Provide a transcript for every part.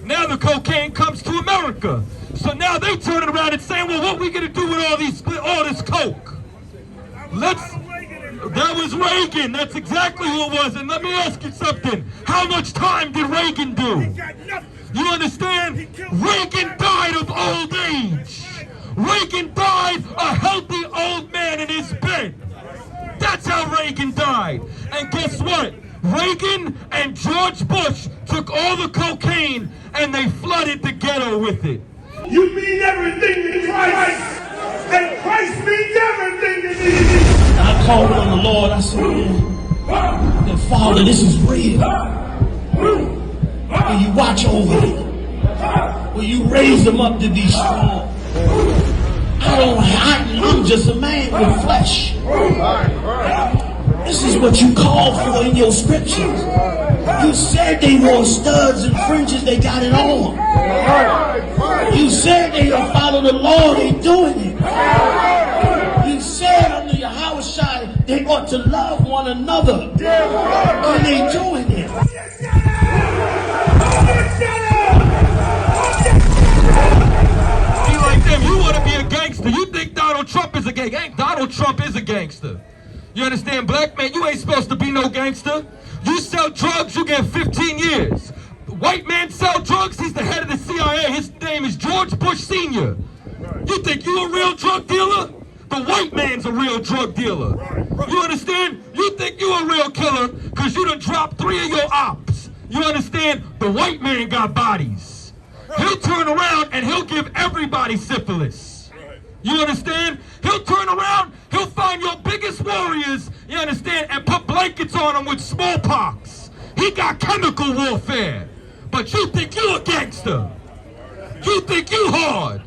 Now the cocaine comes to America. So now they turn it around and saying, well, what are we going to do with all this coke? That was Reagan. That's exactly who it was. And let me ask you something. How much time did Reagan do? You understand? Reagan died of old age. Reagan died a healthy old man in his bed. That's how Reagan died. And guess what? Reagan and George Bush took all the cocaine and they flooded the ghetto with it. You mean everything to Christ, and Christ means everything to me. I called on the Lord. I said, "Man, Father, this is real. Will you watch over them? Will you raise them up to be strong? I'm just a man with flesh. This is what you called for in your scriptures. You said they wore studs and fringes, they got it on. You said they will follow the law, they doing it. You said under your house shine, they ought to love one another, and they doing it." Be like them. You want to be a gangster. You think Donald Trump is a gangster. Donald Trump is a gangster. You understand? Black man, you ain't supposed to be no gangster. You sell drugs, you get 15 years. The white man sell drugs, he's the head of the CIA. His name is George Bush Sr. You think you a real drug dealer? The white man's a real drug dealer. You understand? You think you a real killer because you done dropped 3 of your ops. You understand? The white man got bodies. He'll turn around and he'll give everybody syphilis. You understand? He'll turn around, he'll find your biggest warriors, you understand, and put blankets on them with smallpox. He got chemical warfare. But you think you a gangster. You think you hard.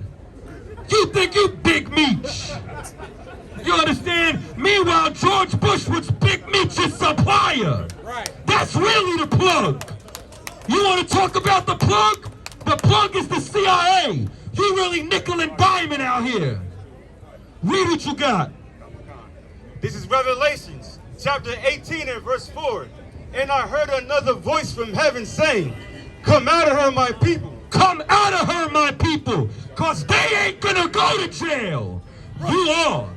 You think you Big Meech. You understand? Meanwhile, George Bush was Big Meech's supplier. That's really the plug. You want to talk about the plug? The plug is the CIA. You really nickel and diamond out here. Read what you got. This is Revelations, chapter 18 and verse 4. And I heard another voice from heaven saying, "Come out of her, my people. Come out of her, my people, because they ain't going to go to jail. You are.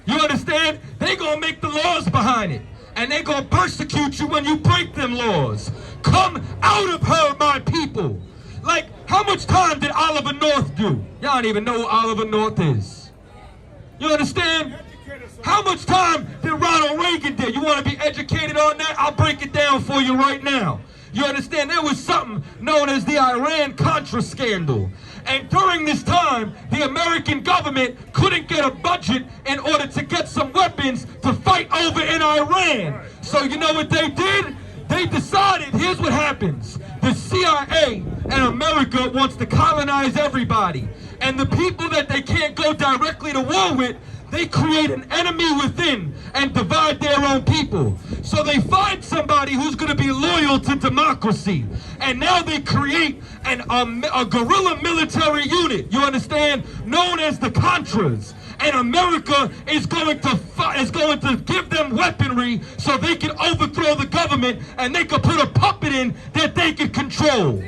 You understand? They going to make the laws behind it. And they going to persecute you when you break them laws. Come out of her, my people." Like, how much time did Oliver North do? Y'all don't even know who Oliver North is. You understand? How much time did Ronald Reagan do? You want to be educated on that? I'll break it down for you right now. You understand? There was something known as the Iran-Contra scandal. And during this time, the American government couldn't get a budget in order to get some weapons to fight over in Iran. So you know what they did? They decided, here's what happens. The CIA and America wants to colonize everybody. And the people that they can't go directly to war with, they create an enemy within and divide their own people. So they find somebody who's going to be loyal to democracy. And now they create a guerrilla military unit, you understand, known as the Contras. And America is going to give them weaponry so they can overthrow the government and they can put a puppet in that they can control.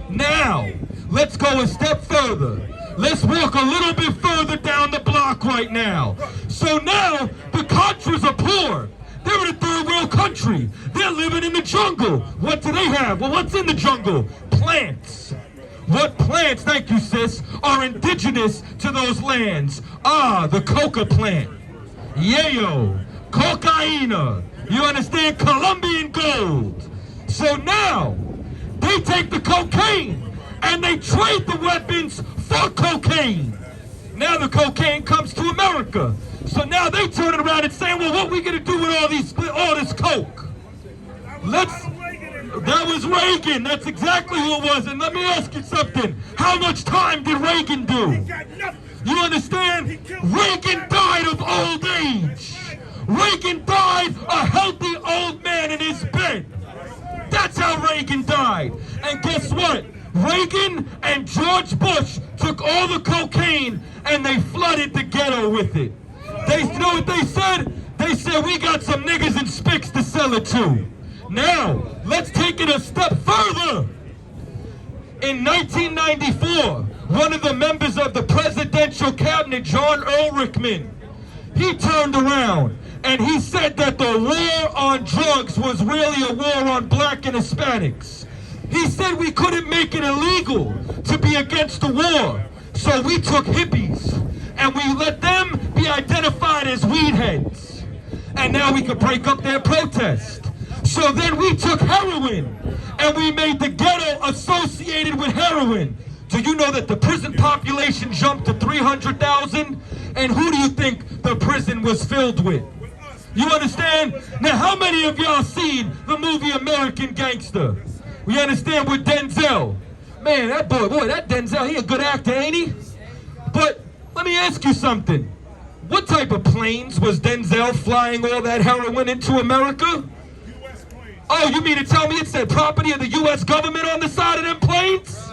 Now, let's go a step further. Let's walk a little bit further down the block right now. So now, the Contras are poor. They're in a third world country. They're living in the jungle. What do they have? Well, what's in the jungle? Plants. What plants, thank you sis, are indigenous to those lands? Ah, the coca plant. Yayo. Cocaina. You understand? Colombian gold. So now, they take the cocaine and they trade the weapons for cocaine. Now the cocaine comes to America. So now they turn it around and saying, well, what are we going to do with all this coke? That was Reagan. That's exactly who it was. And let me ask you something. How much time did Reagan do? You understand? Reagan died of old age. Reagan died a healthy old man in his bed. That's how Reagan died. And guess what? Reagan and George Bush took all the cocaine and they flooded the ghetto with it. You know what they said? They said, we got some niggas in Spicks to sell it to. Now, let's take it a step further. In 1994, one of the members of the presidential cabinet, John Ehrlichman, he turned around and he said that the war on drugs was really a war on black and Hispanics. He said we couldn't make it illegal to be against the war. So we took hippies and we let them be identified as weed heads. And now we could break up their protest. So then we took heroin and we made the ghetto associated with heroin. Do you know that the prison population jumped to 300,000? And who do you think the prison was filled with? You understand? Now, how many of y'all seen the movie American Gangster? We understand with Denzel. Man, that boy, that Denzel, he a good actor, ain't he? But let me ask you something. What type of planes was Denzel flying all that heroin into America? Oh, you mean to tell me it said property of the U.S. government on the side of them planes?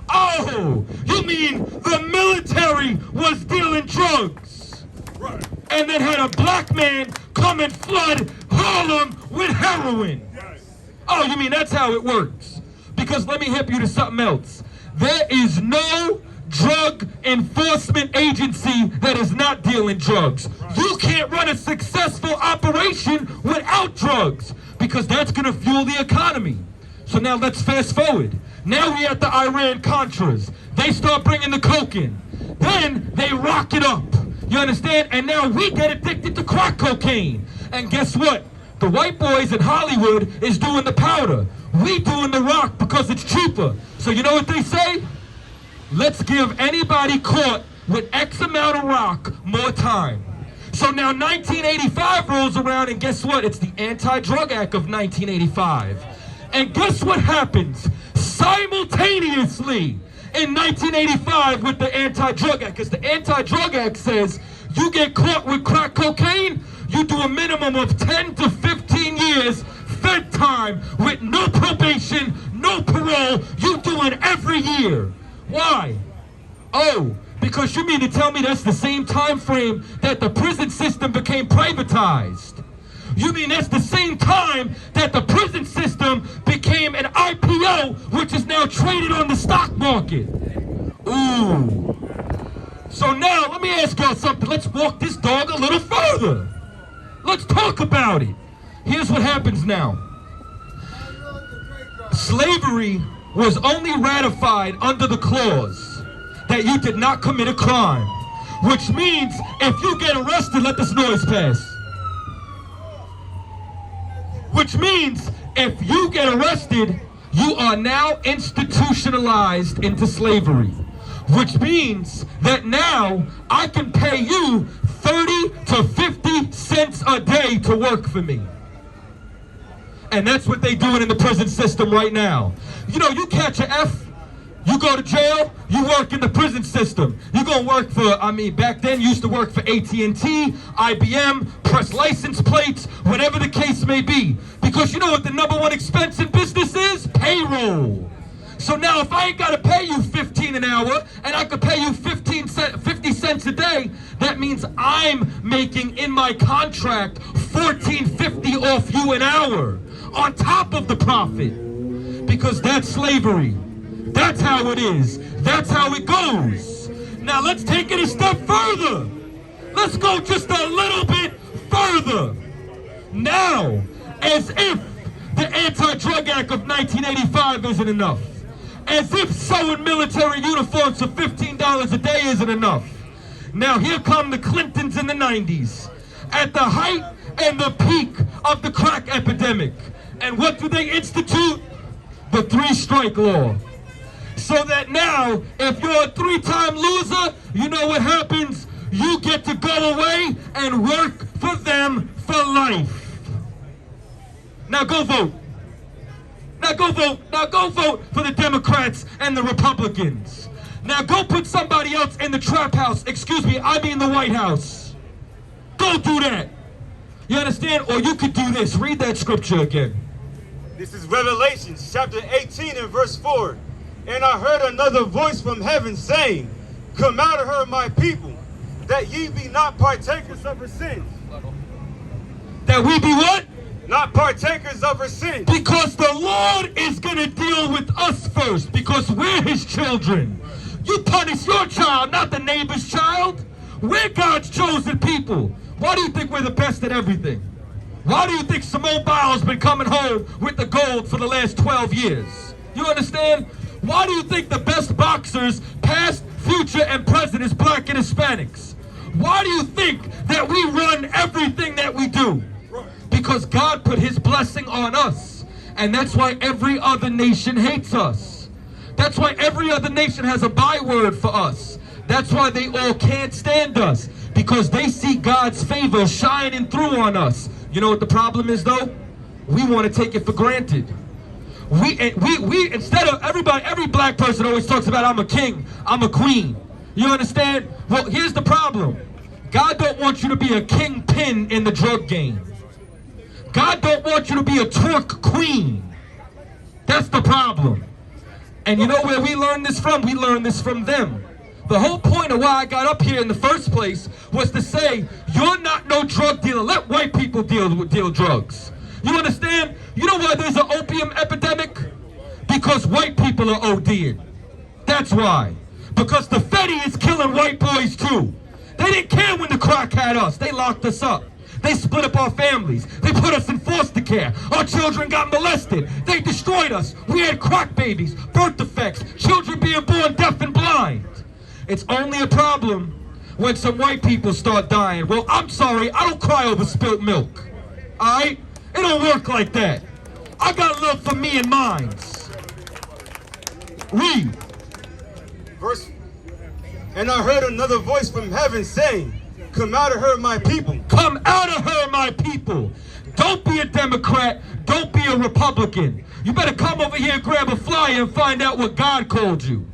Oh, you mean the military was dealing drugs? Right. And then had a black man come and flood Harlem with heroin? Yes. Oh, you mean that's how it works? Because let me hip you to something else. There is no drug enforcement agency that is not dealing drugs. Right. You can't run a successful operation without drugs because that's going to fuel the economy. So now let's fast forward. Now we at the Iran-Contras. They start bringing the coke in. Then they rock it up. You understand? And now we get addicted to crack cocaine. And guess what? The white boys in Hollywood is doing the powder. We doing the rock because it's cheaper. So you know what they say? Let's give anybody caught with X amount of rock more time. So now 1985 rolls around and guess what? It's the Anti-Drug Act of 1985. And guess what happens? Simultaneously in 1985 with the Anti-Drug Act, because the Anti-Drug Act says you get caught with crack cocaine, you do a minimum of 10 to 15 years fed time with no probation, no parole. You do it every year. Why? Oh, because you mean to tell me that's the same time frame that the prison system became privatized? You mean that's the same time that the prison system became an IPO, which is now traded on the stock market? Ooh. So now, let me ask y'all something. Let's walk this dog a little further. Let's talk about it. Here's what happens now. Slavery was only ratified under the clause that you did not commit a crime, which means if you get arrested, let this noise pass. Which means if you get arrested, you are now institutionalized into slavery. Which means that now I can pay you 30 to 50 cents a day to work for me. And that's what they're doing in the prison system right now. You know, you catch an F, you go to jail, you work in the prison system. You're going to work for, back then you used to work for AT&T, IBM, press license plates, whatever the case may be. Because you know what the #1 expense in business is? Payroll. So now if I ain't got to pay you $15 an hour and I could pay you 50 cents a day, that means I'm making in my contract $14.50 off you an hour on top of the profit. Because that's slavery. That's how it is. That's how it goes. Now let's take it a step further. Let's go just a little bit further. Now, as if the Anti-Drug Act of 1985 isn't enough. As if sewing military uniforms for $15 a day isn't enough. Now here come the Clintons in the 90s. At the height and the peak of the crack epidemic. And what do they institute? The 3-strike law. So that now, if you're a 3-time loser, you know what happens? You get to go away and work for them for life. Now go vote. Now go vote. Now go vote for the Democrats and the Republicans. Now go put somebody else in the trap house. Excuse me, I mean the White House. Go do that. You understand? Or you could do this. Read that scripture again. This is Revelation chapter 18 and verse 4. And I heard another voice from heaven saying, Come out of her, my people, that ye be not partakers of her sins. That we be what? not partakers of her sin. Because the Lord is going to deal with us first, because we're his children. You punish your child, not the neighbor's child. We're God's chosen people. Why do you think we're the best at everything? Why do you think Simone Biles been coming home with the gold for the last 12 years? You understand? Why do you think the best boxers, past, future, and present, is black and Hispanics? Why do you think that we run everything that we do? Because God put his blessing on us. And that's why every other nation hates us. That's why every other nation has a byword for us. That's why they all can't stand us. Because they see God's favor shining through on us. You know what the problem is, though? We want to take it for granted. We instead of every black person always talks about, I'm a king, I'm a queen. You understand? Well, here's the problem. God don't want you to be a kingpin in the drug game. God don't want you to be a twerk queen. That's the problem. And you know where we learned this from? We learned this from them. The whole point of why I got up here in the first place was to say, you're not no drug dealer. Let white people deal drugs. You understand? You know why there's an opium epidemic? Because white people are ODing. That's why. Because the Fetty is killing white boys too. They didn't care when the crack had us. They locked us up. They split up our families. They put us in foster care. Our children got molested. They destroyed us. We had crack babies, birth defects, children being born deaf and blind. It's only a problem when some white people start dying. Well, I'm sorry, I don't cry over spilt milk. Alright? It don't work like that. I got love for me and mine. Read. Verse, and I heard another voice from heaven saying, come out of her, my people. Come out of her, my people. Don't be a Democrat. Don't be a Republican. You better come over here and grab a flyer and find out what God called you.